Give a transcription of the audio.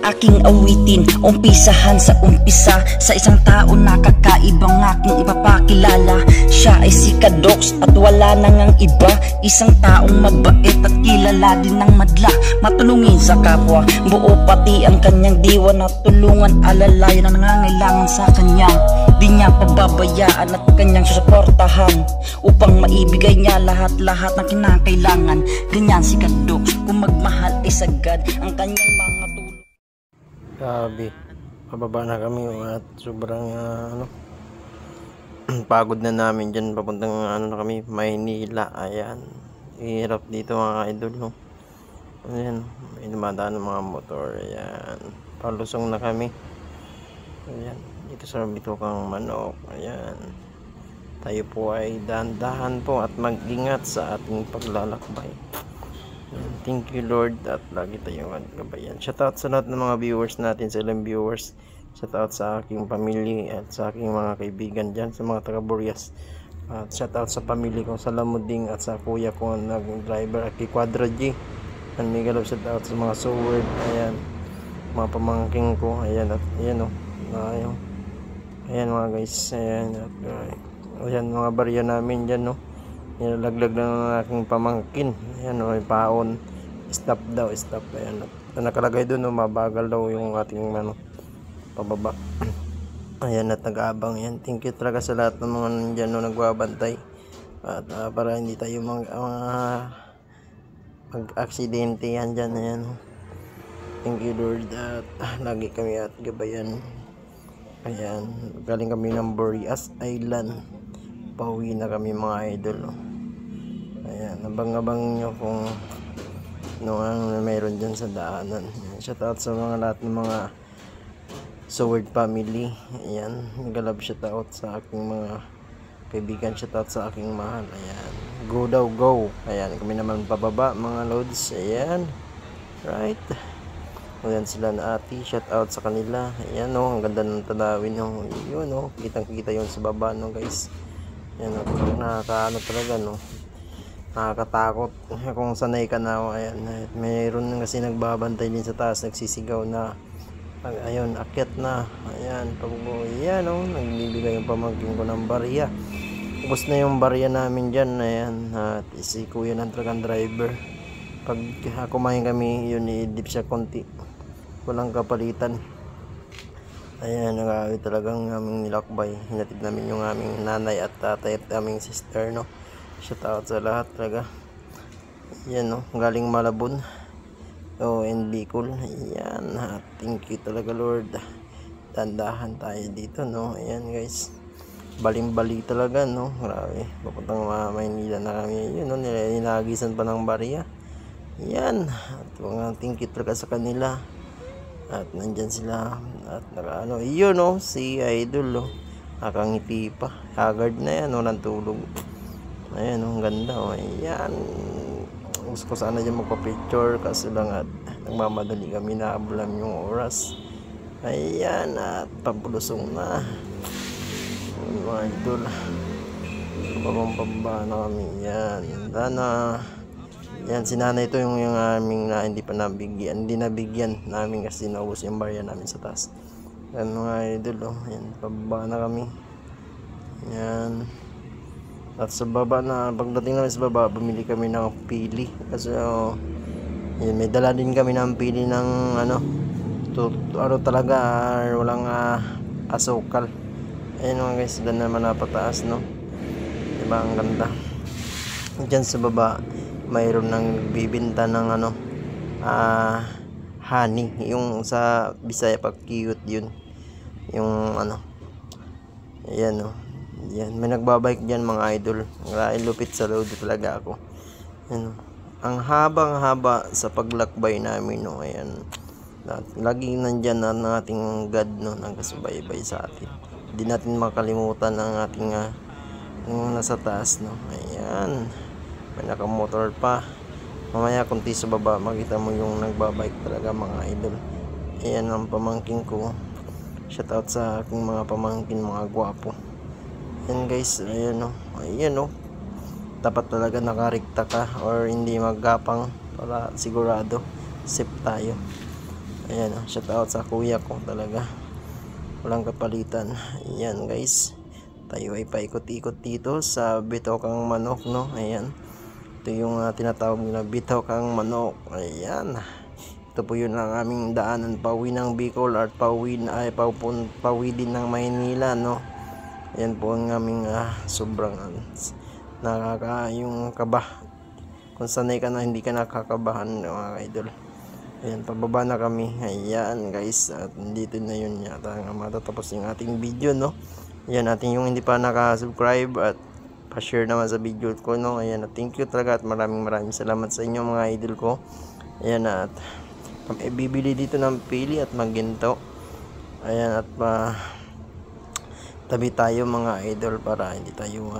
aking awitin, umpisahan sa umpisa. Sa isang tao na kakaibang aking ipapakilala. Siya ay si Kadox at wala nang ang iba. Isang taong mabait at kilala din ng madla. Matulungin sa kapwa, buo pati ang kanyang diwa na tulungan alalayan na nangangailangan sa kanya. Di niya pababayaan at kanyang susuportahan upang maibigay niya lahat-lahat ng kinakailangan. Ganyan si Kadox, kung magmahal ay sagad ang kanyang mga tulong. Grabe, pababa na kami at sobrang pagod na namin dyan. Papuntang na kami, Maynila. Ayan, hirap dito mga idol, no? Ayan, may dumadaan ng mga motor. Ayan, palusong na kami. Ayan, dito sa Bitokang Manok. Ayan, tayo po ay dahan-dahan po at mag-ingat sa ating paglalakbay. Thank you Lord at lagi tayong maggabayan. Shoutout sa lahat ng mga viewers natin, sa ilang viewers. Shoutout sa aking pamilya at sa aking mga kaibigan dyan, sa mga taga Burias. At shoutout sa pamilya ko sa Lamuding at sa kuya ko nag-driver at kay Quadra G. And mega love shoutout sa mga Soward. Ayan, mga pamangking ko. Ayan, at ayan o. Ayan mga guys. Ayan, at ayan mga barya namin dyan, no? Nilalaglag na ng aking pamangkin. Ayan o, paon. Stop daw, stop. Ayan, nakalagay doon, no? Mabagal daw yung ating pababa. Ayan, at nag-aabang. Ayan, thank you talaga sa lahat ng mga nandyan, no? Nagbabantay. At para hindi tayo mag-aksidente yan dyan. Ayan, no? Thank you Lord at lagi kami at gabayan. Ayan, galing kami ng Burias Island. Pauwi na kami mga idol, no? Ayan, abang-abang nyo kung ano mayroon dyan sa daanan. Shoutout sa mga lahat ng mga Soward family. Ayan, nag-love shoutout sa aking mga kaibigan. Shoutout sa aking mahal. Ayan, go daw, go. Ayan, kami naman pababa mga loads. Ayan, right. Ayan sila na ati, shoutout sa kanila. Ayan o, ang ganda ng tanawin o. Yun o, kitang-kita yun sa baba, no guys. Ayan o, nakakaano talaga, no. Nakakatakot kung sanay ka na o. Ayan, mayroon kasi nagbabantay din sa taas, nagsisigaw na ayun, akyat na. Ayan, ayan o, nagbibigay yung pamangkin ko ng barya. Ubus na yung barya namin dyan. Ayan, at si kuya ng truck driver. Pag kumain kami, yun, i-dip siya konti. Walang kapalitan. Ayan, nag-aawit talagang aming nilakbay. Hinatid namin yung aming nanay at tatay at aming sister, no. Shoutout sa lahat talaga. Ayan, no, galing Malabon. And Bicol. Ayan, thank you talaga Lord. Tandahan tayo dito, no. Ayan guys, baling-bali talaga, no. Grabe, papuntang Maynila na kami. Yun, no, nilinagisan pa ng barya. Yan, at mga thank you talaga sa kanila. At nandyan sila. At nakaano, yun o, si Idol o, nakangiti pa, haggard na yan o, ng tulog. Ayan o, ang ganda o. Ayan, gusto ko sana dyan magpa-picture, kasi lang at nagmamadali kami, naabulan yung oras. Ayan, at pabulusong na mga idol. Pababa na kami. Yan, sana. Yan, sinana ito yung aming na hindi pa nabigyan. Hindi nabigyan namin kasi naubos yung barya namin sa taas. Yan mga idol, oh. Yan, pababa na kami. Yan. At sa baba na, pagdating namin sa baba, bumili kami ng pili. Kasi, yan, may dala din kami ng pili ng, ano talaga, walang asukal. Ayan mga guys, doon naman napataas, no? Diba, ang ganda. Diyan sa baba, mayroon nang bibinta ng honey, yung sa Bisaya pag cute yun, yung ayan o, yan, may nagbabike dyan mga idol. Lupit sa load talaga ako. Ayan, ang habang-haba sa paglakbay namin, no. Ayan, laging nandyan ang ating God, no, nagkasubaybay sa atin. Hindi natin makalimutan ang ating yung nasa taas, no. Ayan, may nakamotor pa. Mamaya kunti sa baba makita mo yung nagbabike talaga mga idol. Ayan ang pamangkin ko. Shoutout sa aking mga pamangkin, mga gwapo. Ayan guys, ayan o. Ayan o, dapat talaga nakarikta ka or hindi maggapang para sigurado safe tayo. Ayan, shout out sa kuya ko talaga. Walang kapalitan. Ayan guys. Tayo ay paikot-ikot dito sa Bitaw Kang Manok, no? Ayan. Ito yung tinatawag na Bitaw Kang Manok. Ayan. Ito po yun ang aming daanan pauwi ng Bicol at pauwi din ng Maynila, no? Ayan po ang aming sobrang yung kaba. Kung sanay ka na hindi ka nakakabahan, mga idol. Ayan, pababa na kami. Ayan guys, at dito na yun yata matatapos yung ating video, no? Ayan, natin yung hindi pa naka-subscribe at pa-share naman sa video ko, no? Ayan, at thank you talaga at maraming salamat sa inyo mga idol ko. Ayan, at bibili dito ng pili at maginto. Ayan, at tabi tayo mga idol para hindi tayo